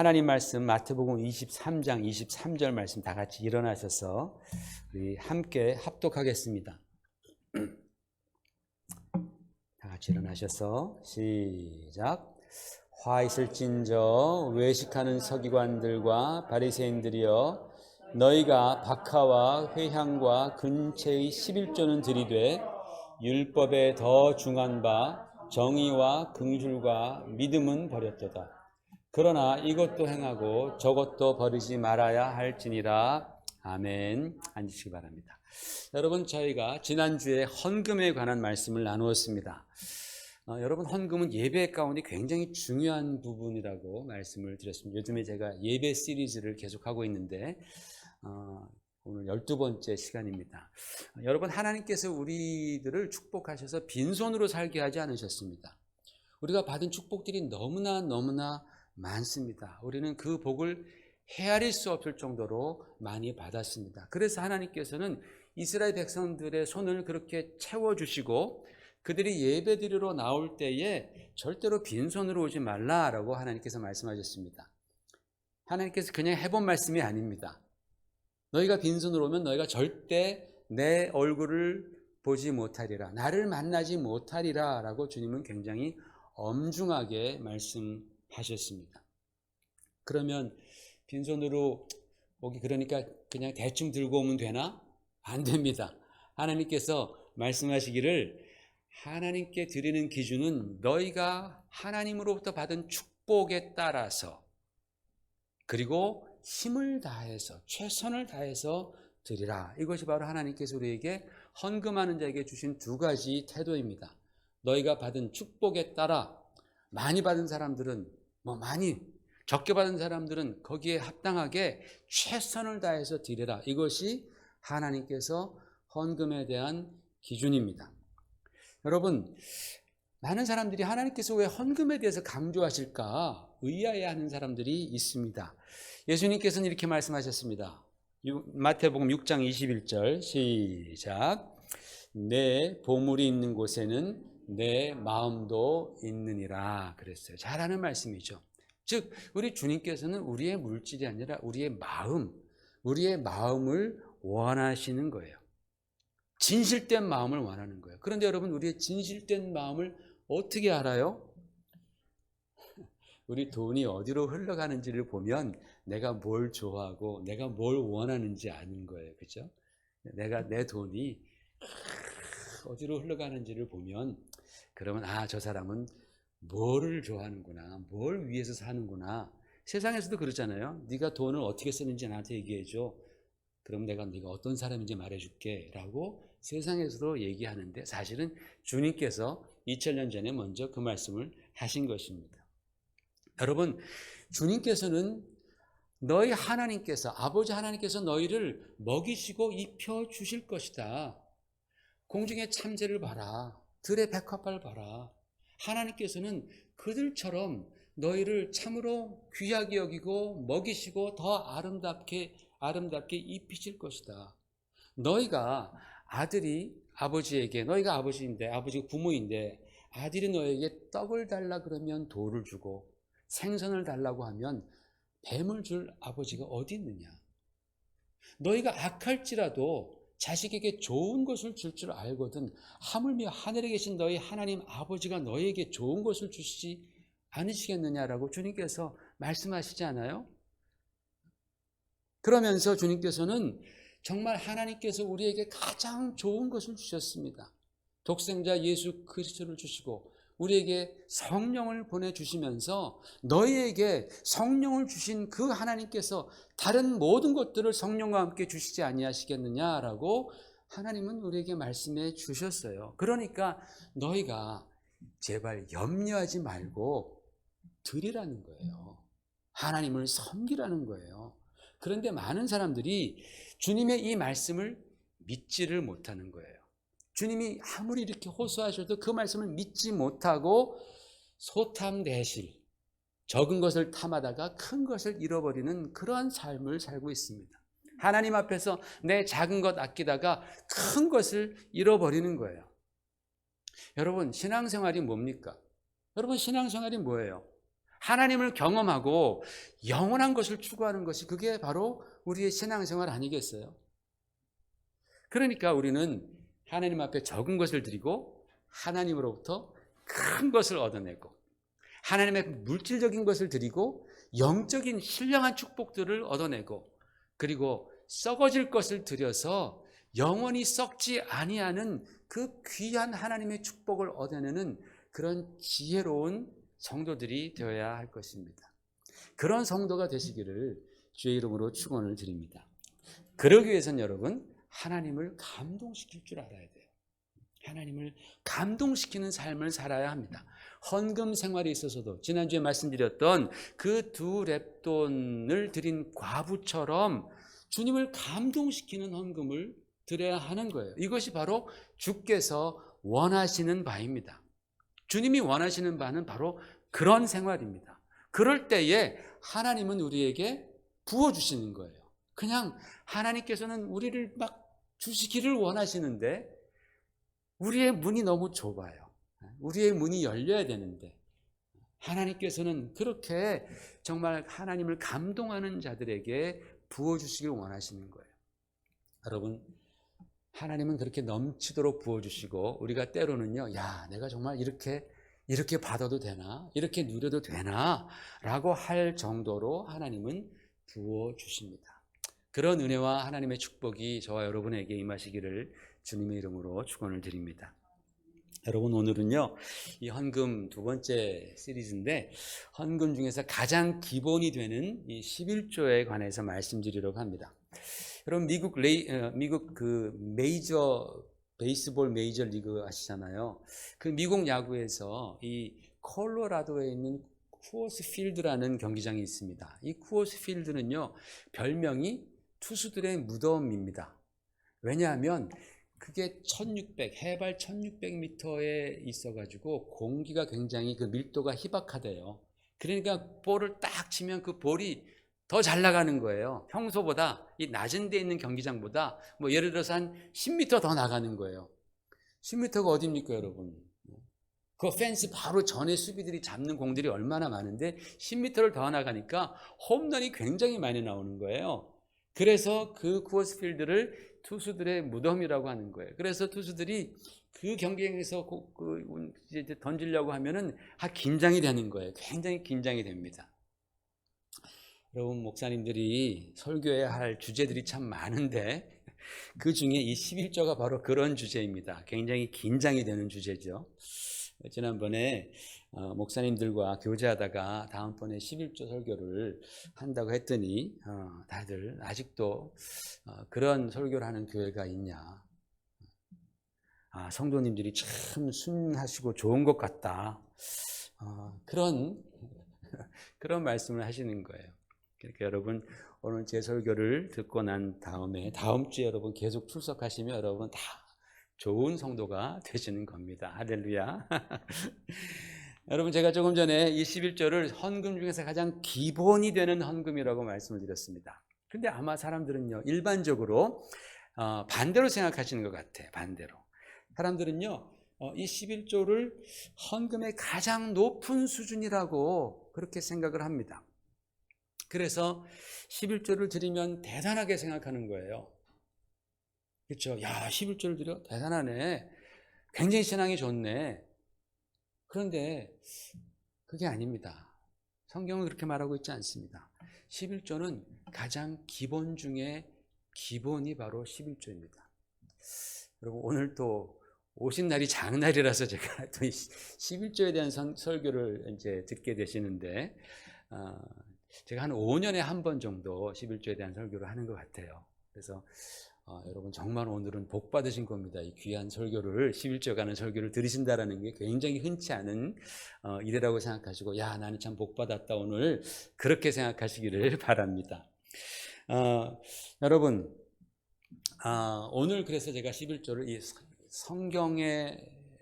하나님 말씀 마태복음 23장 23절 말씀 다 같이 일어나셔서 우리 함께 합독하겠습니다. 다 같이 일어나셔서 시작. 화 있을진저 외식하는 서기관들과 바리새인들이여, 너희가 박하와 회향과 근체의 11조는 들이되 율법에 더 중한 바 정의와 긍휼과 믿음은 버렸도다. 그러나 이것도 행하고 저것도 버리지 말아야 할지니라. 아멘. 앉으시기 바랍니다. 여러분, 저희가 지난주에 헌금에 관한 말씀을 나누었습니다. 여러분, 헌금은 예배 가운데 굉장히 중요한 부분이라고 말씀을 드렸습니다. 요즘에 제가 예배 시리즈를 계속하고 있는데 오늘 12번째 시간입니다. 여러분, 하나님께서 우리들을 축복하셔서 빈손으로 살게 하지 않으셨습니다. 우리가 받은 축복들이 너무나 많습니다. 우리는 그 복을 헤아릴 수 없을 정도로 많이 받았습니다. 그래서 하나님께서는 이스라엘 백성들의 손을 그렇게 채워주시고 그들이 예배드리러 나올 때에 절대로 빈손으로 오지 말라라고 하나님께서 말씀하셨습니다. 하나님께서 그냥 해본 말씀이 아닙니다. 너희가 빈손으로 오면 너희가 절대 내 얼굴을 보지 못하리라, 나를 만나지 못하리라 라고 주님은 굉장히 엄중하게 말씀하셨습니다. 그러면 빈손으로 오기, 그러니까 그냥 대충 들고 오면 되나? 안 됩니다. 하나님께서 말씀하시기를 하나님께 드리는 기준은 너희가 하나님으로부터 받은 축복에 따라서, 그리고 힘을 다해서 최선을 다해서 드리라. 이것이 바로 하나님께서 우리에게 헌금하는 자에게 주신 두 가지 태도입니다. 너희가 받은 축복에 따라 많이 받은 사람들은 많이, 적게 받은 사람들은 거기에 합당하게 최선을 다해서 드리라. 이것이 하나님께서 헌금에 대한 기준입니다. 여러분, 많은 사람들이 하나님께서 왜 헌금에 대해서 강조하실까 의아해하는 사람들이 있습니다. 예수님께서는 이렇게 말씀하셨습니다. 마태복음 6장 21절 시작. 내 보물이 있는 곳에는 내 마음도 있느니라 그랬어요. 잘 아는 말씀이죠. 즉 우리 주님께서는 우리의 물질이 아니라 우리의 마음을 원하시는 거예요. 진실된 마음을 원하는 거예요. 그런데 여러분, 우리의 진실된 마음을 어떻게 알아요? 우리 돈이 어디로 흘러가는지를 보면 내가 뭘 좋아하고 내가 뭘 원하는지 아는 거예요. 그렇죠? 내 돈이 어디로 흘러가는지를 보면, 그러면 저 사람은 뭐를 좋아하는구나, 뭘 위해서 사는구나. 세상에서도 그렇잖아요. 네가 돈을 어떻게 쓰는지 나한테 얘기해줘. 그럼 네가 어떤 사람인지 말해줄게 라고 세상에서도 얘기하는데, 사실은 주님께서 2000년 전에 먼저 그 말씀을 하신 것입니다. 여러분, 주님께서는 너희 하나님께서, 아버지 하나님께서 너희를 먹이시고 입혀주실 것이다. 공중의 참새를 봐라, 들의 백합화를 봐라. 하나님께서는 그들처럼 너희를 참으로 귀하게 여기고 먹이시고 더 아름답게 입히실 것이다. 너희가 아버지에게, 너희가 아버지인데, 아버지가 부모인데 아들이 너에게 떡을 달라 그러면 돌을 주고 생선을 달라고 하면 뱀을 줄 아버지가 어디 있느냐. 너희가 악할지라도 자식에게 좋은 것을 줄 줄 알거든 하물며 하늘에 계신 너희 하나님 아버지가 너희에게 좋은 것을 주시지 않으시겠느냐라고 주님께서 말씀하시지 않아요? 그러면서 주님께서는 정말 하나님께서 우리에게 가장 좋은 것을 주셨습니다. 독생자 예수 그리스도를 주시고 우리에게 성령을 보내주시면서 너희에게 성령을 주신 그 하나님께서 다른 모든 것들을 성령과 함께 주시지 아니하시겠느냐라고 하나님은 우리에게 말씀해 주셨어요. 그러니까 너희가 제발 염려하지 말고 드리라는 거예요. 하나님을 섬기라는 거예요. 그런데 많은 사람들이 주님의 이 말씀을 믿지를 못하는 거예요. 주님이 아무리 이렇게 호소하셔도 그 말씀을 믿지 못하고 소탐대실, 적은 것을 탐하다가 큰 것을 잃어버리는 그러한 삶을 살고 있습니다. 하나님 앞에서 내 작은 것 아끼다가 큰 것을 잃어버리는 거예요. 여러분, 신앙생활이 뭡니까? 여러분, 신앙생활이 뭐예요? 하나님을 경험하고 영원한 것을 추구하는 것이 그게 바로 우리의 신앙생활 아니겠어요? 그러니까 우리는 하나님 앞에 적은 것을 드리고 하나님으로부터 큰 것을 얻어내고 하나님의 물질적인 것을 드리고 영적인 신령한 축복들을 얻어내고 그리고 썩어질 것을 드려서 영원히 썩지 아니하는 그 귀한 하나님의 축복을 얻어내는 그런 지혜로운 성도들이 되어야 할 것입니다. 그런 성도가 되시기를 주의 이름으로 축원을 드립니다. 그러기 위해서는 여러분 하나님을 감동시킬 줄 알아야 돼요. 하나님을 감동시키는 삶을 살아야 합니다. 헌금 생활에 있어서도 지난주에 말씀드렸던 그 2렙돈을 드린 과부처럼 주님을 감동시키는 헌금을 드려야 하는 거예요. 이것이 바로 주께서 원하시는 바입니다. 주님이 원하시는 바는 바로 그런 생활입니다. 그럴 때에 하나님은 우리에게 부어주시는 거예요. 그냥 하나님께서는 우리를 막 주시기를 원하시는데 우리의 문이 너무 좁아요. 우리의 문이 열려야 되는데 하나님께서는 그렇게 정말 하나님을 감동하는 자들에게 부어주시길 원하시는 거예요. 여러분 하나님은 그렇게 넘치도록 부어주시고 우리가 때로는요, 야 내가 정말 이렇게 받아도 되나? 이렇게 누려도 되나? 라고 할 정도로 하나님은 부어주십니다. 그런 은혜와 하나님의 축복이 저와 여러분에게 임하시기를 주님의 이름으로 축원을 드립니다. 여러분 오늘은요 이 헌금 두 번째 시리즈인데 헌금 중에서 가장 기본이 되는 이 11조에 관해서 말씀드리려고 합니다. 여러분 미국 그 메이저 베이스볼 메이저 리그 아시잖아요. 그 미국 야구에서 이 콜로라도에 있는 쿠어스 필드라는 경기장이 있습니다. 이 쿠어스 필드는요 별명이 투수들의 무덤입니다. 왜냐하면 그게 해발 1600m에 있어가지고 공기가 굉장히 그 밀도가 희박하대요. 그러니까 볼을 딱 치면 그 볼이 더 잘 나가는 거예요. 평소보다 이 낮은 데 있는 경기장보다 뭐 예를 들어서 한 10m 더 나가는 거예요. 10m가 어딥니까 여러분? 그 펜스 바로 전에 수비들이 잡는 공들이 얼마나 많은데 10m를 더 나가니까 홈런이 굉장히 많이 나오는 거예요. 그래서 그 쿠어스필드를 투수들의 무덤이라고 하는 거예요. 그래서 투수들이 그 경기에서 이제 던지려고 하면은 긴장이 되는 거예요. 굉장히 긴장이 됩니다. 여러분 목사님들이 설교해야 할 주제들이 참 많은데 그 중에 이 11조가 바로 그런 주제입니다. 굉장히 긴장이 되는 주제죠. 지난번에 목사님들과 교제하다가 다음번에 11조 설교를 한다고 했더니 다들 아직도 그런 설교를 하는 교회가 있냐. 성도님들이 참 순하시고 좋은 것 같다. 그런 말씀을 하시는 거예요. 그러니까 여러분 오늘 제 설교를 듣고 난 다음에 다음 주에 여러분 계속 출석하시면 여러분 다 좋은 성도가 되시는 겁니다. 할렐루야. 여러분 제가 조금 전에 이 11조를 헌금 중에서 가장 기본이 되는 헌금이라고 말씀을 드렸습니다. 근데 아마 사람들은요 일반적으로 반대로 생각하시는 것 같아요. 반대로 사람들은요 이 11조를 헌금의 가장 높은 수준이라고 그렇게 생각을 합니다. 그래서 11조를 드리면 대단하게 생각하는 거예요. 그렇죠? 야 11조를 드려? 대단하네. 굉장히 신앙이 좋네. 그런데 그게 아닙니다. 성경은 그렇게 말하고 있지 않습니다. 11조는 가장 기본 중에 기본이 바로 11조입니다. 여러분 오늘 또 오신 날이 장날이라서 제가 또 11조에 대한 설교를 이제 듣게 되시는데 제가 한 5년에 한 번 정도 11조에 대한 설교를 하는 것 같아요. 그래서 여러분 정말 오늘은 복 받으신 겁니다. 이 귀한 설교를 11조 가는 설교를 들으신다라는 게 굉장히 흔치 않은 일이라고 생각하시고 야 나는 참 복 받았다 오늘 그렇게 생각하시기를 바랍니다. 여러분 오늘 그래서 제가 11조를 이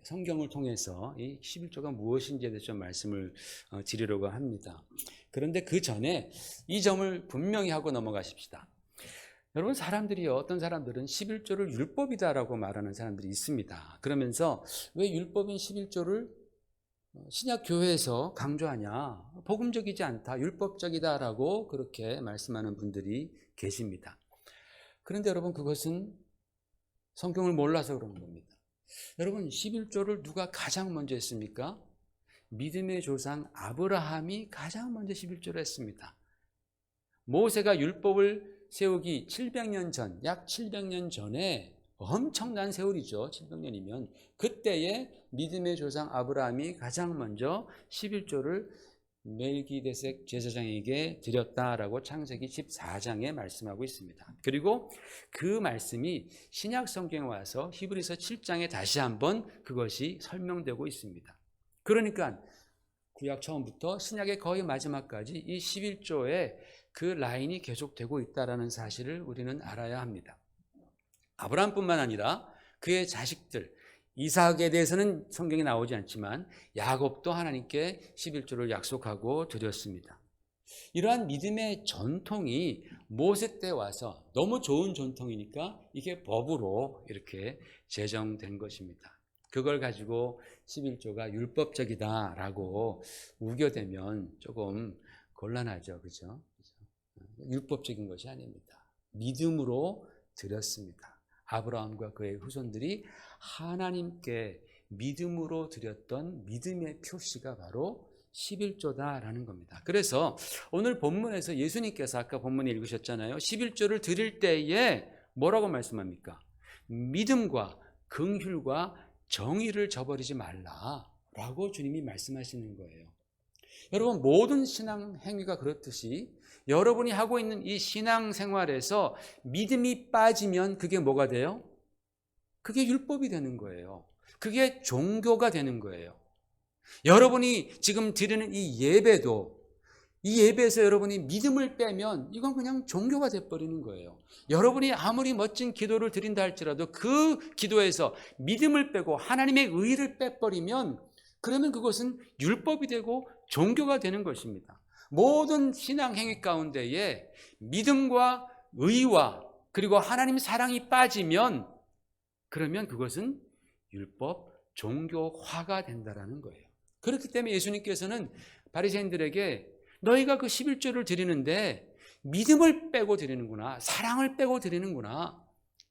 성경을 통해서 이 11조가 무엇인지에 대해서 좀 말씀을 드리려고 합니다. 그런데 그 전에 이 점을 분명히 하고 넘어가십시다. 여러분 사람들이요 어떤 사람들은 11조를 율법이다라고 말하는 사람들이 있습니다. 그러면서 왜 율법인 11조를 신약 교회에서 강조하냐? 복음적이지 않다, 율법적이다라고 그렇게 말씀하는 분들이 계십니다. 그런데 여러분, 그것은 성경을 몰라서 그런 겁니다. 여러분, 11조를 누가 가장 먼저 했습니까? 믿음의 조상 아브라함이 가장 먼저 11조를 했습니다. 모세가 율법을 세우기 700년 전, 약 700년 전에, 엄청난 세월이죠. 700년이면. 그때에 믿음의 조상 아브라함이 가장 먼저 11조를 멜기데색 제사장에게 드렸다라고 창세기 14장에 말씀하고 있습니다. 그리고 그 말씀이 신약 성경에 와서 히브리서 7장에 다시 한번 그것이 설명되고 있습니다. 그러니까 구약 처음부터 신약의 거의 마지막까지 이 11조의 그 라인이 계속되고 있다는 사실을 우리는 알아야 합니다. 아브라함뿐만 아니라 그의 자식들, 이삭에 대해서는 성경에 나오지 않지만 야곱도 하나님께 11조를 약속하고 드렸습니다. 이러한 믿음의 전통이 모세 때 와서 너무 좋은 전통이니까 이게 법으로 이렇게 제정된 것입니다. 그걸 가지고 11조가 율법적이다라고 우겨대면 조금 곤란하죠. 그죠? 율법적인 것이 아닙니다. 믿음으로 드렸습니다. 아브라함과 그의 후손들이 하나님께 믿음으로 드렸던 믿음의 표시가 바로 11조다라는 겁니다. 그래서 오늘 본문에서 예수님께서 아까 본문에 읽으셨잖아요. 11조를 드릴 때에 뭐라고 말씀합니까? 믿음과 긍휼과 정의를 저버리지 말라라고 주님이 말씀하시는 거예요. 여러분, 모든 신앙 행위가 그렇듯이 여러분이 하고 있는 이 신앙 생활에서 믿음이 빠지면 그게 뭐가 돼요? 그게 율법이 되는 거예요. 그게 종교가 되는 거예요. 여러분이 지금 드리는 이 예배도, 이 예배에서 여러분이 믿음을 빼면 이건 그냥 종교가 돼버리는 거예요. 여러분이 아무리 멋진 기도를 드린다 할지라도 그 기도에서 믿음을 빼고 하나님의 의를 빼버리면 그러면 그것은 율법이 되고 종교가 되는 것입니다. 모든 신앙 행위 가운데에 믿음과 의와 그리고 하나님 사랑이 빠지면 그러면 그것은 율법, 종교화가 된다는 거예요. 그렇기 때문에 예수님께서는 바리새인들에게 너희가 그 11조를 드리는데 믿음을 빼고 드리는구나, 사랑을 빼고 드리는구나,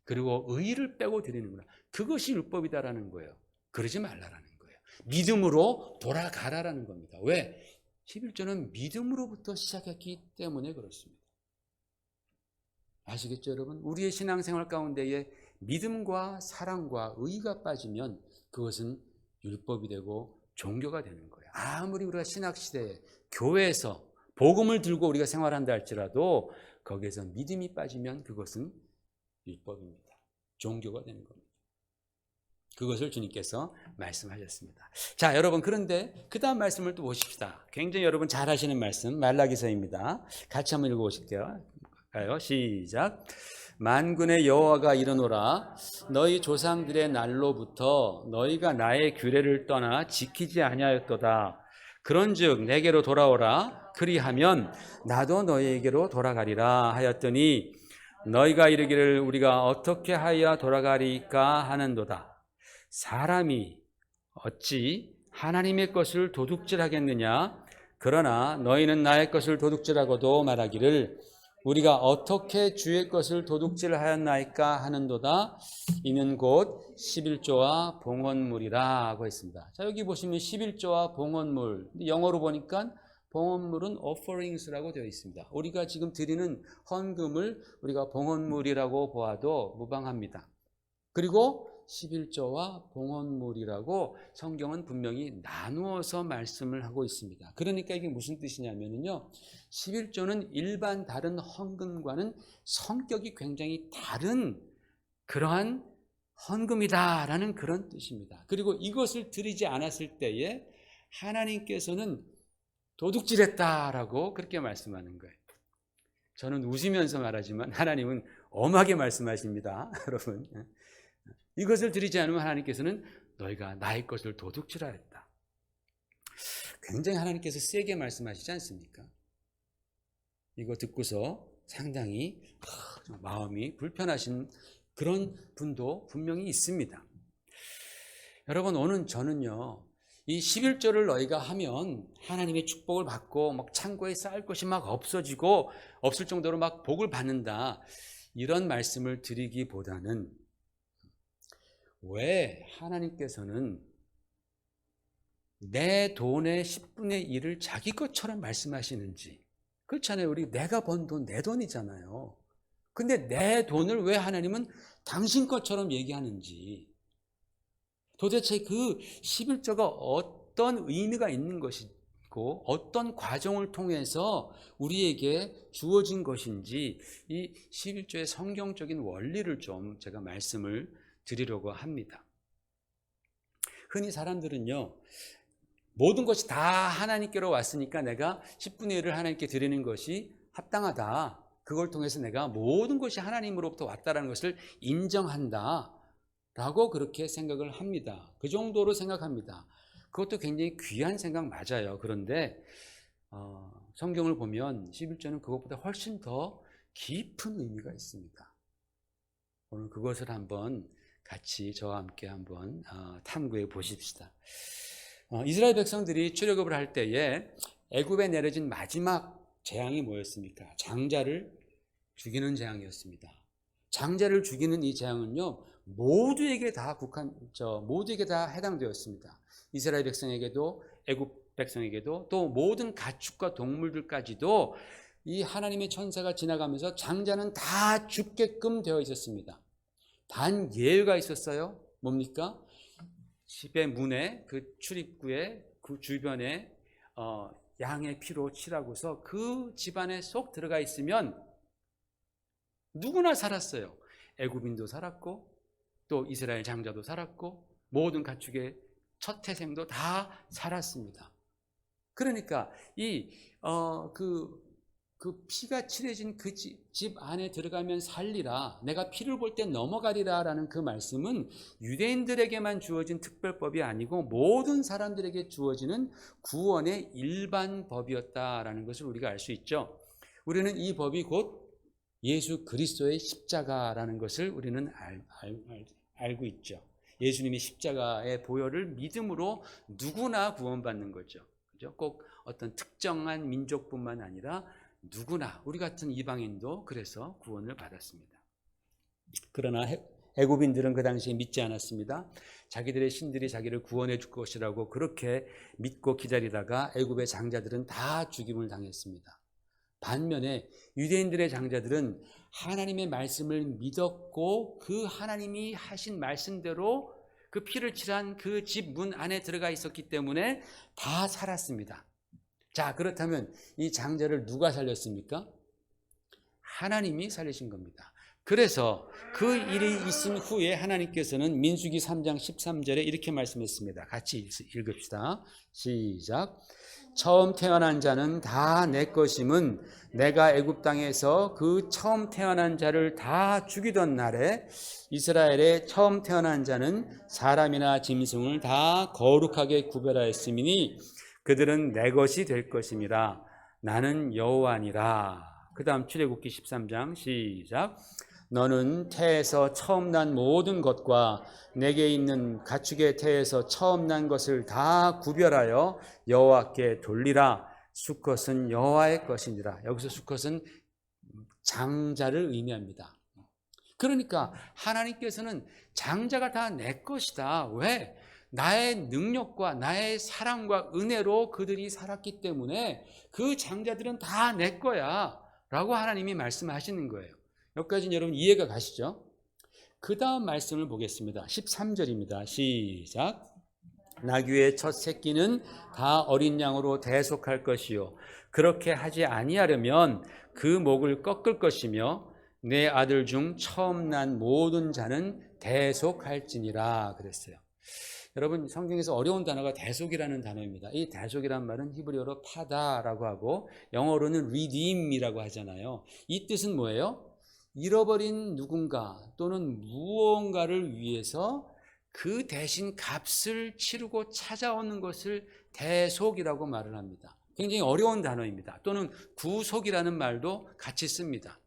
그리고 의를 빼고 드리는구나, 그것이 율법이다라는 거예요. 그러지 말라라는 거예요. 믿음으로 돌아가라라는 겁니다. 왜? 11조는 믿음으로부터 시작했기 때문에 그렇습니다. 아시겠죠, 여러분? 우리의 신앙생활 가운데에 믿음과 사랑과 의가 빠지면 그것은 율법이 되고 종교가 되는 거예요. 아무리 우리가 신학시대에 교회에서 복음을 들고 우리가 생활한다 할지라도 거기에서 믿음이 빠지면 그것은 율법입니다. 종교가 되는 겁니다. 그것을 주님께서 말씀하셨습니다. 자, 여러분, 그런데 그 다음 말씀을 또 보십시다. 굉장히 여러분 잘 하시는 말씀, 말라기서입니다. 같이 한번 읽어보실게요. 시작. 만군의 여호와가 이르노라, 너희 조상들의 날로부터 너희가 나의 규례를 떠나 지키지 아니하였도다. 그런즉 내게로 돌아오라. 그리하면 나도 너희에게로 돌아가리라 하였더니 너희가 이르기를 우리가 어떻게 하여 돌아가리까 하는도다. 사람이 어찌 하나님의 것을 도둑질하겠느냐? 그러나 너희는 나의 것을 도둑질하고도 말하기를 우리가 어떻게 주의 것을 도둑질하였나이까 하는도다. 이는 곧 11조와 봉헌물이라 하고 있습니다. 자, 여기 보시면 11조와 봉헌물, 영어로 보니까 봉헌물은 offerings라고 되어 있습니다. 우리가 지금 드리는 헌금을 우리가 봉헌물이라고 보아도 무방합니다. 그리고 11조와 봉헌물이라고 성경은 분명히 나누어서 말씀을 하고 있습니다. 그러니까 이게 무슨 뜻이냐면요, 11조는 일반 다른 헌금과는 성격이 굉장히 다른 그러한 헌금이다라는 그런 뜻입니다. 그리고 이것을 드리지 않았을 때에 하나님께서는 도둑질했다라고 그렇게 말씀하는 거예요. 저는 웃으면서 말하지만 하나님은 엄하게 말씀하십니다. 여러분, 이것을 드리지 않으면 하나님께서는 너희가 나의 것을 도둑질하였다. 굉장히 하나님께서 세게 말씀하시지 않습니까? 이거 듣고서 상당히 마음이 불편하신 그런 분도 분명히 있습니다. 여러분, 오늘 저는요, 이 11조를 너희가 하면 하나님의 축복을 받고 막 창고에 쌓을 것이 막 없어지고 없을 정도로 막 복을 받는다. 이런 말씀을 드리기보다는 왜 하나님께서는 내 돈의 10분의 1을 자기 것처럼 말씀하시는지. 그렇잖아요. 우리 내가 번 돈 내 돈이잖아요. 근데 내 돈을 왜 하나님은 당신 것처럼 얘기하는지, 도대체 그 11조가 어떤 의미가 있는 것이고 어떤 과정을 통해서 우리에게 주어진 것인지, 이 11조의 성경적인 원리를 좀 제가 말씀을 드리려고 합니다. 흔히 사람들은요, 모든 것이 다 하나님께로 왔으니까 내가 10분의 1을 하나님께 드리는 것이 합당하다, 그걸 통해서 내가 모든 것이 하나님으로부터 왔다라는 것을 인정한다 라고 그렇게 생각을 합니다. 그 정도로 생각합니다. 그것도 굉장히 귀한 생각 맞아요. 그런데 성경을 보면 11조는 그것보다 훨씬 더 깊은 의미가 있습니다. 오늘 그것을 한번 같이 저와 함께 한번 탐구해 보십시다. 이스라엘 백성들이 출애굽을 할 때에 애굽에 내려진 마지막 재앙이 뭐였습니까? 장자를 죽이는 재앙이었습니다. 장자를 죽이는 이 재앙은요, 모두에게 다 모두에게 다 해당되었습니다. 이스라엘 백성에게도 애굽 백성에게도 또 모든 가축과 동물들까지도 이 하나님의 천사가 지나가면서 장자는 다 죽게끔 되어 있었습니다. 단 예외가 있었어요. 뭡니까? 집의 문에, 그 출입구에, 그 주변에 양의 피로 칠하고서 그 집안에 쏙 들어가 있으면 누구나 살았어요. 애굽인도 살았고 또 이스라엘 장자도 살았고 모든 가축의 첫 태생도 다 살았습니다. 그러니까 그 피가 칠해진 그 집 안에 들어가면 살리라, 내가 피를 볼 때 넘어가리라 라는 그 말씀은 유대인들에게만 주어진 특별법이 아니고 모든 사람들에게 주어지는 구원의 일반 법이었다라는 것을 우리가 알 수 있죠. 우리는 이 법이 곧 예수 그리스도의 십자가라는 것을 우리는 알고 있죠. 예수님이 십자가의 보혈을 믿음으로 누구나 구원받는 거죠. 그죠? 꼭 어떤 특정한 민족뿐만 아니라 누구나, 우리 같은 이방인도 그래서 구원을 받았습니다. 그러나 애굽인들은 그 당시에 믿지 않았습니다. 자기들의 신들이 자기를 구원해 줄 것이라고 그렇게 믿고 기다리다가 애굽의 장자들은 다 죽임을 당했습니다. 반면에 유대인들의 장자들은 하나님의 말씀을 믿었고 그 하나님이 하신 말씀대로 그 피를 칠한 그 집 문 안에 들어가 있었기 때문에 다 살았습니다. 자, 그렇다면 이 장자를 누가 살렸습니까? 하나님이 살리신 겁니다. 그래서 그 일이 있은 후에 하나님께서는 민수기 3장 13절에 이렇게 말씀했습니다. 같이 읽읍시다. 시작. 처음 태어난 자는 다 내 것임은 내가 애굽 땅에서 그 처음 태어난 자를 다 죽이던 날에 이스라엘의 처음 태어난 자는 사람이나 짐승을 다 거룩하게 구별하였음이니 그들은 내 것이 될 것임이라. 나는 여호와니라. 그 다음 출애굽기 13장 시작. 너는 태에서 처음 난 모든 것과 내게 있는 가축의 태에서 처음 난 것을 다 구별하여 여호와께 돌리라. 수컷은 여호와의 것이니라. 여기서 수컷은 장자를 의미합니다. 그러니까 하나님께서는 장자가 다 내 것이다. 왜? 나의 능력과 나의 사랑과 은혜로 그들이 살았기 때문에 그 장자들은 다 내 거야 라고 하나님이 말씀하시는 거예요. 여기까지는 여러분 이해가 가시죠? 그 다음 말씀을 보겠습니다. 13절입니다. 시작. 나귀의 첫 새끼는 다 어린 양으로 대속할 것이요 그렇게 하지 아니하려면 그 목을 꺾을 것이며 내 아들 중 처음 난 모든 자는 대속할지니라 그랬어요. 여러분, 성경에서 어려운 단어가 대속이라는 단어입니다. 이 대속이란 말은 히브리어로 파다라고 하고 영어로는 redeem이라고 하잖아요. 이 뜻은 뭐예요? 잃어버린 누군가 또는 무언가를 위해서 그 대신 값을 치르고 찾아오는 것을 대속이라고 말을 합니다. 굉장히 어려운 단어입니다. 또는 구속이라는 말도 같이 씁니다.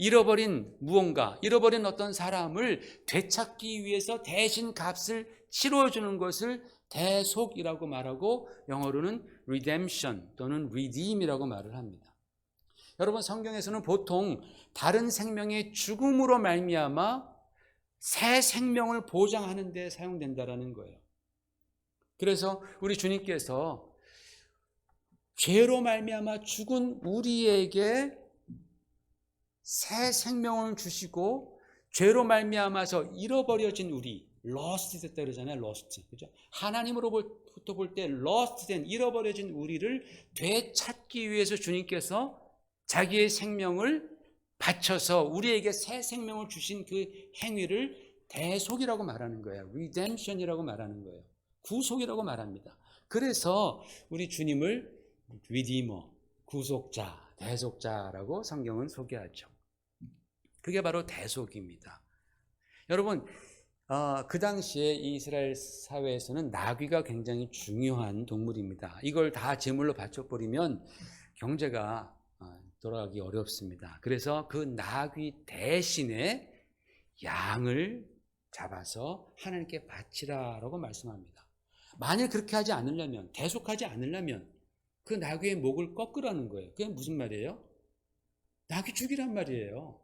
잃어버린 무언가, 잃어버린 어떤 사람을 되찾기 위해서 대신 값을 치러주는 것을 대속이라고 말하고 영어로는 redemption 또는 redeem이라고 말을 합니다. 여러분, 성경에서는 보통 다른 생명의 죽음으로 말미암아 새 생명을 보장하는 데 사용된다라는 거예요. 그래서 우리 주님께서 죄로 말미암아 죽은 우리에게 새 생명을 주시고 죄로 말미암아서 잃어버려진 우리, lost 됐다 그러잖아요. lost. 그죠? 하나님으로부터 볼 때 lost 된 잃어버려진 우리를 되찾기 위해서 주님께서 자기의 생명을 바쳐서 우리에게 새 생명을 주신 그 행위를 대속이라고 말하는 거예요. redemption이라고 말하는 거예요. 구속이라고 말합니다. 그래서 우리 주님을 redeemer, 구속자, 대속자라고 성경은 소개하죠. 그게 바로 대속입니다. 여러분, 그 당시에 이스라엘 사회에서는 나귀가 굉장히 중요한 동물입니다. 이걸 다 제물로 바쳐버리면 경제가 돌아가기 어렵습니다. 그래서 그 나귀 대신에 양을 잡아서 하나님께 바치라라고 말씀합니다. 만일 그렇게 하지 않으려면, 대속하지 않으려면 그 나귀의 목을 꺾으라는 거예요. 그게 무슨 말이에요? 나귀 죽이란 말이에요.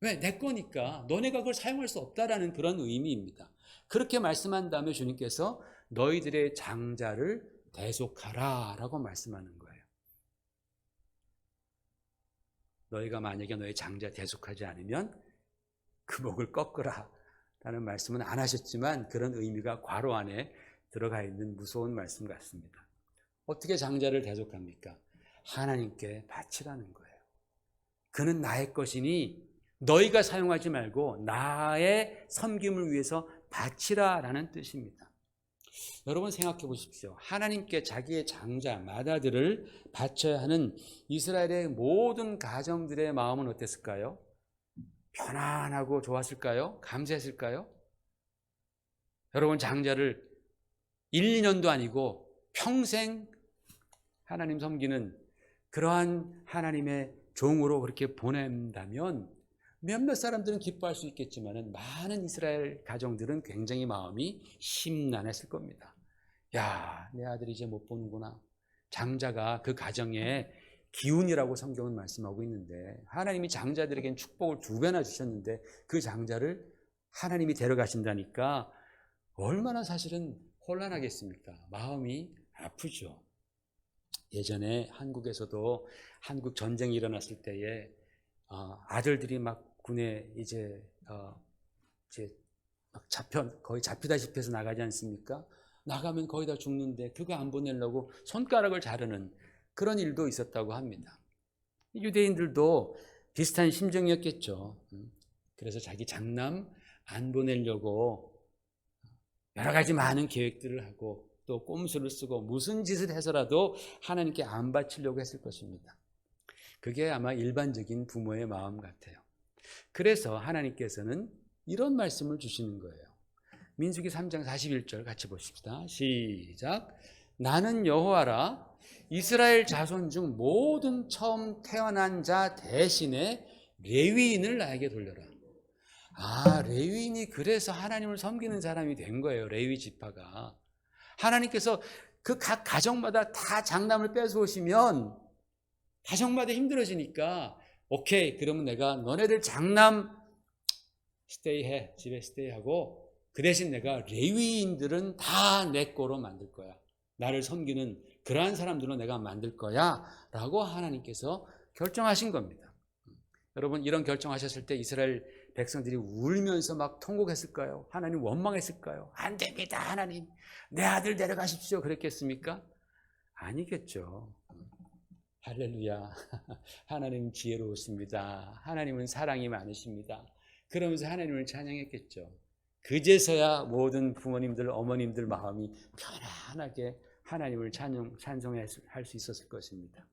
왜? 내 거니까. 너네가 그걸 사용할 수 없다라는 그런 의미입니다. 그렇게 말씀한 다음에 주님께서 너희들의 장자를 대속하라 라고 말씀하는 거예요. 너희가 만약에 너희 장자 대속하지 않으면 그 목을 꺾으라 라는 말씀은 안 하셨지만 그런 의미가 괄호 안에 들어가 있는 무서운 말씀 같습니다. 어떻게 장자를 대속합니까? 하나님께 바치라는 거예요. 그는 나의 것이니 너희가 사용하지 말고 나의 섬김을 위해서 바치라라는 뜻입니다. 여러분 생각해 보십시오. 하나님께 자기의 장자, 맏아들을 바쳐야 하는 이스라엘의 모든 가정들의 마음은 어땠을까요? 편안하고 좋았을까요? 감사했을까요? 여러분, 장자를 1, 2년도 아니고 평생 하나님 섬기는 그러한 하나님의 종으로 그렇게 보낸다면 몇몇 사람들은 기뻐할 수 있겠지만 많은 이스라엘 가정들은 굉장히 마음이 심란했을 겁니다. 야, 내 아들이 이제 못 보는구나. 장자가 그 가정의 기운이라고 성경은 말씀하고 있는데 하나님이 장자들에게는 축복을 2배나 주셨는데 그 장자를 하나님이 데려가신다니까 얼마나 사실은 혼란하겠습니까? 마음이 아프죠. 예전에 한국에서도 한국 전쟁이 일어났을 때에 아들들이 막 군에 이제 막 거의 잡히다시피 해서 나가지 않습니까? 나가면 거의 다 죽는데 그거 안 보내려고 손가락을 자르는 그런 일도 있었다고 합니다. 유대인들도 비슷한 심정이었겠죠. 그래서 자기 장남 안 보내려고 여러 가지 많은 계획들을 하고 또 꼼수를 쓰고 무슨 짓을 해서라도 하나님께 안 바치려고 했을 것입니다. 그게 아마 일반적인 부모의 마음 같아요. 그래서 하나님께서는 이런 말씀을 주시는 거예요. 민수기 3장 41절 같이 보십시다. 시작. 나는 여호와라. 이스라엘 자손 중 모든 처음 태어난 자 대신에 레위인을 나에게 돌려라. 레위인이 그래서 하나님을 섬기는 사람이 된 거예요. 레위 지파가. 하나님께서 그 각 가정마다 다 장남을 뺏어오시면 가정마다 힘들어지니까 오케이, 그러면 내가 너네들 장남 스테이해, 집에 스테이하고 그 대신 내가 레위인들은 다 내 거로 만들 거야. 나를 섬기는 그러한 사람들로 내가 만들 거야 라고 하나님께서 결정하신 겁니다. 여러분, 이런 결정하셨을 때 이스라엘 백성들이 울면서 막 통곡했을까요? 하나님 원망했을까요? 안 됩니다, 하나님. 내 아들 데려가십시오. 그랬겠습니까? 아니겠죠. 할렐루야. 하나님 지혜로우십니다. 하나님은 사랑이 많으십니다. 그러면서 하나님을 찬양했겠죠. 그제서야 모든 부모님들, 어머님들 마음이 편안하게 하나님을 찬송할 수 있었을 것입니다.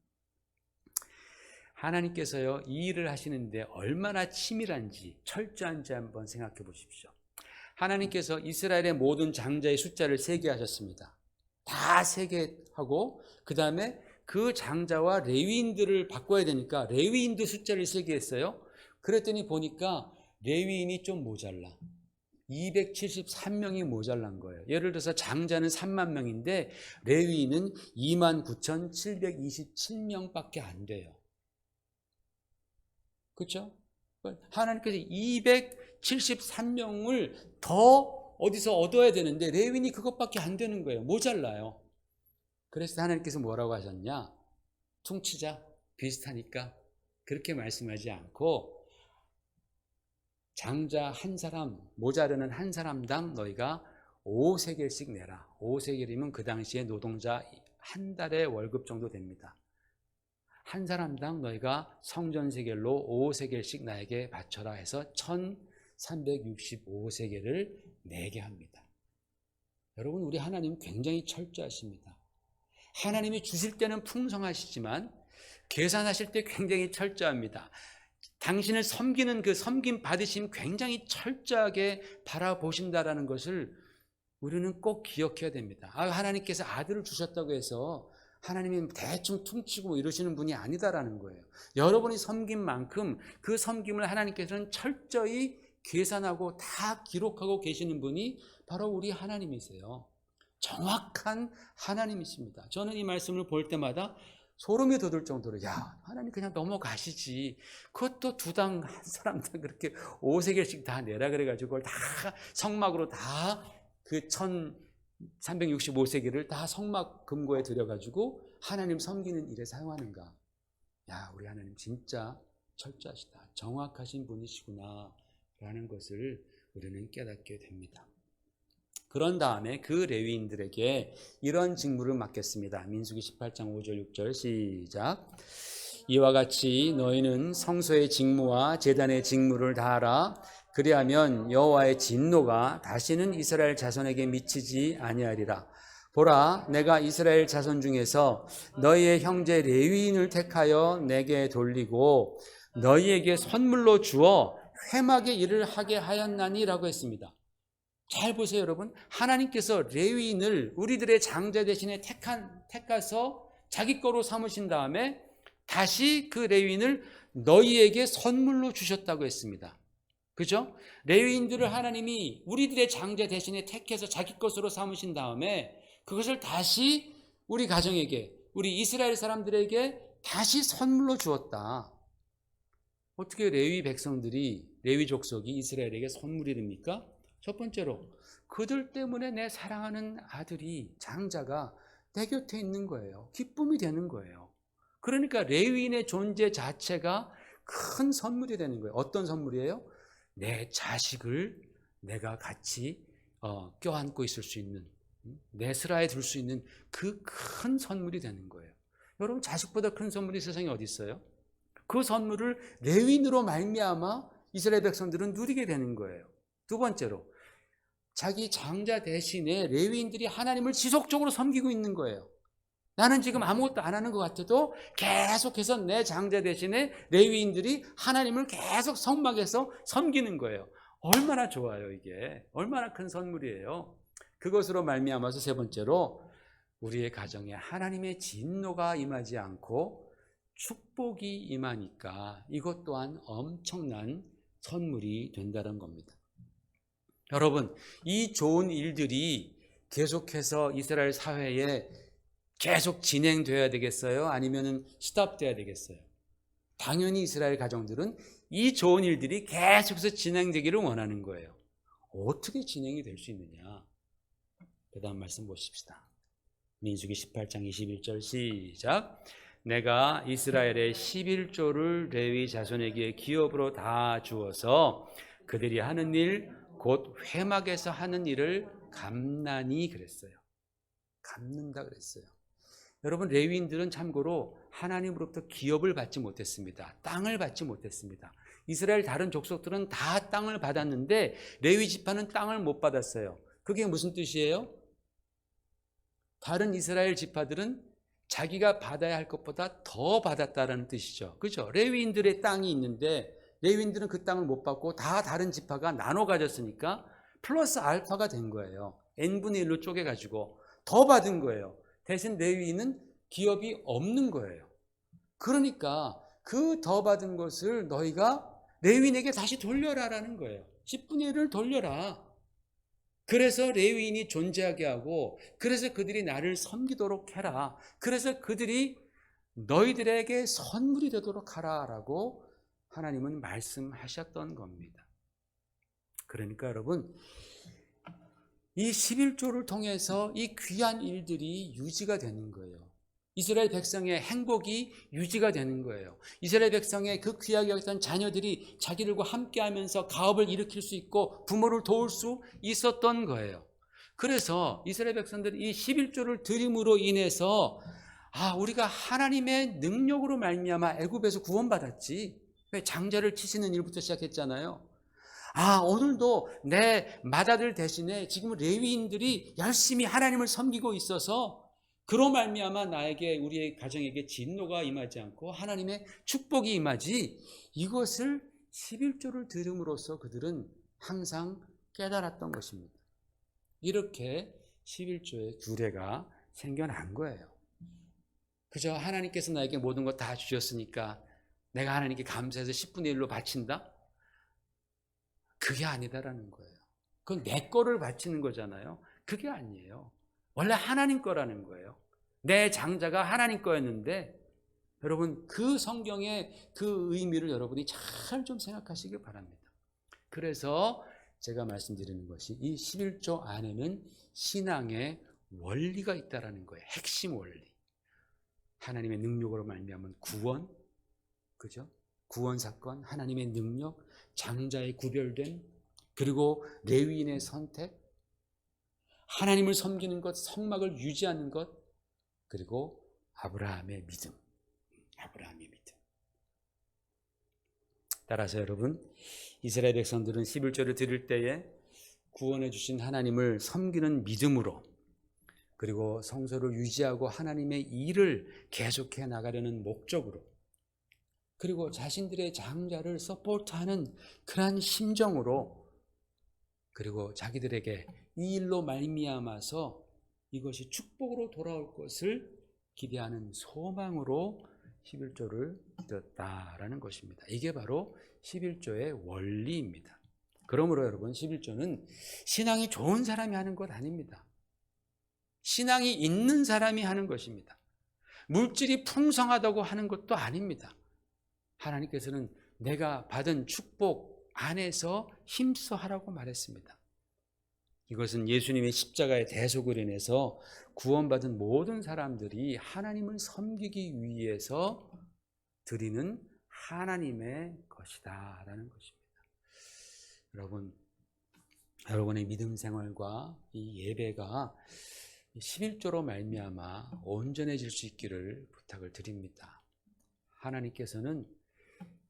하나님께서요, 이 일을 하시는데 얼마나 치밀한지, 철저한지 한번 생각해 보십시오. 하나님께서 이스라엘의 모든 장자의 숫자를 세게 하셨습니다. 다 세게 하고 그 다음에 그 장자와 레위인들을 바꿔야 되니까 레위인도 숫자를 세게 했어요. 그랬더니 보니까 레위인이 좀 모자라. 273명이 모자란 거예요. 예를 들어서 장자는 3만 명인데 레위인은 29,727명밖에 안 돼요. 그렇죠? 하나님께서 273명을 더 어디서 얻어야 되는데 레위인이 그것밖에 안 되는 거예요. 모자라요. 그래서 하나님께서 뭐라고 하셨냐? 퉁치자. 비슷하니까. 그렇게 말씀하지 않고 장자 한 사람, 모자르는 한 사람당 너희가 5세겔씩 내라. 5세겔이면 그 당시에 노동자 한 달의 월급 정도 됩니다. 한 사람당 너희가 성전세겔로 5세겔씩 나에게 바쳐라 해서 1365세겔을 내게 합니다. 여러분, 우리 하나님 굉장히 철저하십니다. 하나님이 주실 때는 풍성하시지만 계산하실 때 굉장히 철저합니다. 당신을 섬기는 그 섬김 받으심 굉장히 철저하게 바라보신다라는 것을 우리는 꼭 기억해야 됩니다. 하나님께서 아들을 주셨다고 해서 하나님이 대충 퉁치고 이러시는 분이 아니다라는 거예요. 여러분이 섬긴 만큼 그 섬김을 하나님께서는 철저히 계산하고 다 기록하고 계시는 분이 바로 우리 하나님이세요. 정확한 하나님이십니다. 저는 이 말씀을 볼 때마다 소름이 돋을 정도로 하나님 그냥 넘어가시지. 그것도 두당 한 사람당 그렇게 5세겔씩 다 내라 그래가지고 그걸 다 성막으로 다 그 1365세겔을 다 성막 금고에 들여가지고 하나님 섬기는 일에 사용하는가. 우리 하나님 진짜 철저하시다. 정확하신 분이시구나 라는 것을 우리는 깨닫게 됩니다. 그런 다음에 그 레위인들에게 이런 직무를 맡겼습니다. 민수기 18장 5절 6절 시작. 이와 같이 너희는 성소의 직무와 제단의 직무를 다하라. 그리하면 여호와의 진노가 다시는 이스라엘 자손에게 미치지 아니하리라. 보라, 내가 이스라엘 자손 중에서 너희의 형제 레위인을 택하여 내게 돌리고 너희에게 선물로 주어 회막의 일을 하게 하였나니라고 했습니다. 잘 보세요, 여러분. 하나님께서 레위인을 우리들의 장자 대신에 택해서 자기 거로 삼으신 다음에 다시 그 레위인을 너희에게 선물로 주셨다고 했습니다. 그죠? 레위인들을 하나님이 우리들의 장자 대신에 택해서 자기 것으로 삼으신 다음에 그것을 다시 우리 가정에게, 우리 이스라엘 사람들에게 다시 선물로 주었다. 어떻게 레위 백성들이, 레위 족속이 이스라엘에게 선물이 됩니까? 첫 번째로 그들 때문에 내 사랑하는 아들이, 장자가 내 곁에 있는 거예요. 기쁨이 되는 거예요. 그러니까 레위인의 존재 자체가 큰 선물이 되는 거예요. 어떤 선물이에요? 내 자식을 내가 같이 껴안고 있을 수 있는, 내 슬하에 둘 수 있는 그 큰 선물이 되는 거예요. 여러분, 자식보다 큰 선물이 세상에 어디 있어요? 그 선물을 레위인으로 말미암아 이스라엘 백성들은 누리게 되는 거예요. 두 번째로 자기 장자 대신에 레위인들이 하나님을 지속적으로 섬기고 있는 거예요. 나는 지금 아무것도 안 하는 것 같아도 계속해서 내 장자 대신에 레위인들이 하나님을 계속 성막에서 섬기는 거예요. 얼마나 좋아요, 이게. 얼마나 큰 선물이에요. 그것으로 말미암아서 세 번째로 우리의 가정에 하나님의 진노가 임하지 않고 축복이 임하니까 이것 또한 엄청난 선물이 된다는 겁니다. 여러분, 이 좋은 일들이 계속해서 이스라엘 사회에 계속 진행돼야 되겠어요? 아니면 스탑돼야 되겠어요? 당연히 이스라엘 가정들은 이 좋은 일들이 계속해서 진행되기를 원하는 거예요. 어떻게 진행이 될 수 있느냐? 그 다음 말씀 보십시다. 민수기 18장 21절 시작. 내가 이스라엘의 11조를 레위 자손에게 기업으로 다 주어서 그들이 하는 일, 곧 회막에서 하는 일을 갚나니 그랬어요. 갚는다 그랬어요. 여러분, 레위인들은 참고로 하나님으로부터 기업을 받지 못했습니다. 땅을 받지 못했습니다. 이스라엘 다른 족속들은 다 땅을 받았는데 레위 지파는 땅을 못 받았어요. 그게 무슨 뜻이에요? 다른 이스라엘 지파들은 자기가 받아야 할 것보다 더 받았다라는 뜻이죠. 그죠? 레위인들의 땅이 있는데 레위인들은 그 땅을 못 받고 다 다른 지파가 나눠 가졌으니까 플러스 알파가 된 거예요. n분의 1로 쪼개가지고 더 받은 거예요. 대신 레위인은 기업이 없는 거예요. 그러니까 그 더 받은 것을 너희가 레위인에게 다시 돌려라라는 거예요. 10분의 1을 돌려라. 그래서 레위인이 존재하게 하고, 그래서 그들이 나를 섬기도록 해라. 그래서 그들이 너희들에게 선물이 되도록 하라라고 하나님은 말씀하셨던 겁니다. 그러니까 여러분, 이 11조를 통해서 이 귀한 일들이 유지가 되는 거예요. 이스라엘 백성의 행복이 유지가 되는 거예요. 이스라엘 백성의 그 귀하게 여겼던 자녀들이 자기들과 함께하면서 가업을 일으킬 수 있고 부모를 도울 수 있었던 거예요. 그래서 이스라엘 백성들이 이 11조를 드림으로 인해서 우리가 하나님의 능력으로 말미암아 애굽에서 구원받았지. 왜 장자를 치시는 일부터 시작했잖아요. 오늘도 내 맏아들 대신에 지금 레위인들이 열심히 하나님을 섬기고 있어서 그로 말미암아 나에게, 우리의 가정에게 진노가 임하지 않고 하나님의 축복이 임하지, 이것을 11조를 들음으로써 그들은 항상 깨달았던 것입니다. 이렇게 11조의 규례가 생겨난 거예요. 그저 하나님께서 나에게 모든 것 다 주셨으니까 내가 하나님께 감사해서 10분의 1로 바친다? 그게 아니다라는 거예요. 그건 내 거를 바치는 거잖아요. 그게 아니에요. 원래 하나님 거라는 거예요. 내 장자가 하나님 거였는데, 여러분 그 성경의 그 의미를 여러분이 잘 좀 생각하시길 바랍니다. 그래서 제가 말씀드리는 것이, 이 11조 안에는 신앙의 원리가 있다라는 거예요. 핵심 원리. 하나님의 능력으로 말미암은 구원, 그죠? 구원 사건, 하나님의 능력, 장자의 구별됨, 그리고 레위인의 선택, 하나님을 섬기는 것, 성막을 유지하는 것, 그리고 아브라함의 믿음. 아브라함의 믿음. 따라서 여러분, 이스라엘 백성들은 11조를 드릴 때에 구원해 주신 하나님을 섬기는 믿음으로, 그리고 성소를 유지하고 하나님의 일을 계속해 나가려는 목적으로, 그리고 자신들의 장자를 서포트하는 그러한 심정으로, 그리고 자기들에게 이 일로 말미암아서 이것이 축복으로 돌아올 것을 기대하는 소망으로 11조를 드렸다라는 것입니다. 이게 바로 11조의 원리입니다. 그러므로 여러분, 11조는 신앙이 좋은 사람이 하는 것 아닙니다. 신앙이 있는 사람이 하는 것입니다. 물질이 풍성하다고 하는 것도 아닙니다. 하나님께서는 내가 받은 축복 안에서 힘써 하라고 말했습니다. 이것은 예수님의 십자가의 대속으로 인해서 구원받은 모든 사람들이 하나님을 섬기기 위해서 드리는 하나님의 것이다 라는 것입니다. 여러분, 여러분의 믿음 생활과 이 예배가 11조로 말미암아 온전해질 수 있기를 부탁을 드립니다. 하나님께서는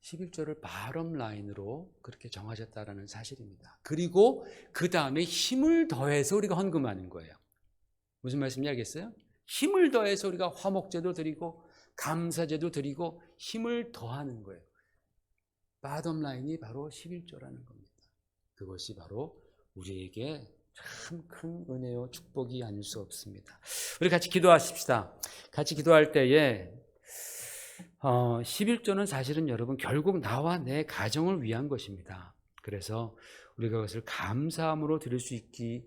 11조를 바럼 라인으로 그렇게 정하셨다라는 사실입니다. 그리고 그 다음에 힘을 더해서 우리가 헌금하는 거예요. 무슨 말씀인지 알겠어요? 힘을 더해서 우리가 화목제도 드리고 감사제도 드리고 힘을 더하는 거예요. 바텀 라인이 바로 11조라는 겁니다. 그것이 바로 우리에게 참 큰 은혜요 축복이 아닐 수 없습니다. 우리 같이 기도하십시다. 같이 기도할 때에 11조는 사실은 여러분 결국 나와 내 가정을 위한 것입니다. 그래서 우리가 그것을 감사함으로 드릴 수 있게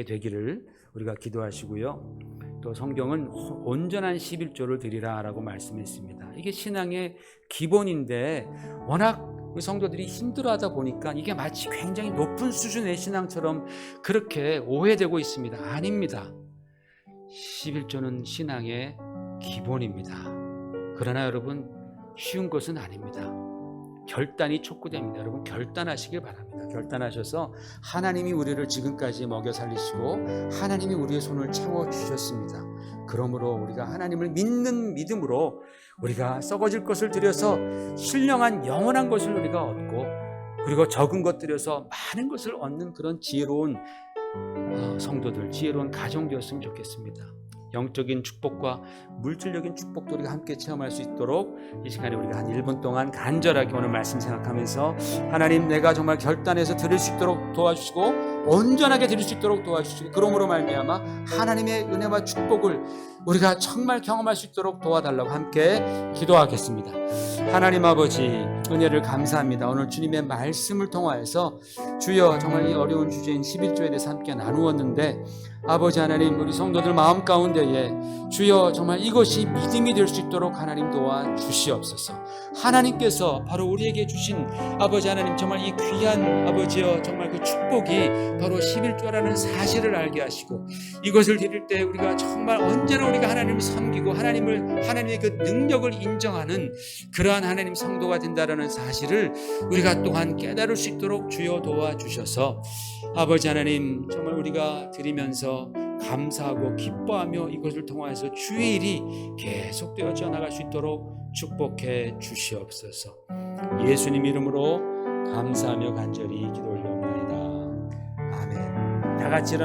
되기를 우리가 기도하시고요. 또 성경은 온전한 11조를 드리라 라고 말씀했습니다. 이게 신앙의 기본인데 워낙 우리 성도들이 힘들어하다 보니까 이게 마치 굉장히 높은 수준의 신앙처럼 그렇게 오해되고 있습니다. 아닙니다. 11조는 신앙의 기본입니다. 그러나 여러분 쉬운 것은 아닙니다. 결단이 촉구됩니다. 여러분 결단하시길 바랍니다. 결단하셔서 하나님이 우리를 지금까지 먹여 살리시고 하나님이 우리의 손을 채워주셨습니다. 그러므로 우리가 하나님을 믿는 믿음으로 우리가 썩어질 것을 들여서 신령한 영원한 것을 우리가 얻고, 그리고 적은 것 들여서 많은 것을 얻는 그런 지혜로운 성도들, 지혜로운 가정 되었으면 좋겠습니다. 영적인 축복과 물질적인 축복도 우리가 함께 체험할 수 있도록 이 시간에 우리가 한 1분 동안 간절하게 오늘 말씀 생각하면서 하나님, 내가 정말 결단해서 드릴 수 있도록 도와주시고 온전하게 드릴 수 있도록 도와주시고, 그러므로 말미암아 하나님의 은혜와 축복을 우리가 정말 경험할 수 있도록 도와달라고 함께 기도하겠습니다. 하나님 아버지, 은혜를 감사합니다. 오늘 주님의 말씀을 통하여서 주여 정말 이 어려운 주제인 11조에 대해서 함께 나누었는데, 아버지 하나님, 우리 성도들 마음 가운데에 주여 정말 이것이 믿음이 될 수 있도록 하나님 도와주시옵소서. 하나님께서 바로 우리에게 주신 아버지 하나님, 정말 이 귀한 아버지여 정말 그 축복이 바로 11조라는 사실을 알게 하시고, 이것을 드릴 때 우리가 정말 언제나 우리가 하나님을 섬기고 하나님의 그 능력을 인정하는 그러한 하나님 성도가 된다라는 사실을 우리가 또한 깨달을 수 있도록 주여 도와주셔서, 아버지 하나님 정말 우리가 드리면서 감사하고 기뻐하며 이것을 통하여서 주의 일이 계속되어져 나갈 수 있도록 축복해 주시옵소서. 예수님 이름으로 감사하며 간절히 기도 올려옵나이다. 아멘. 다 같이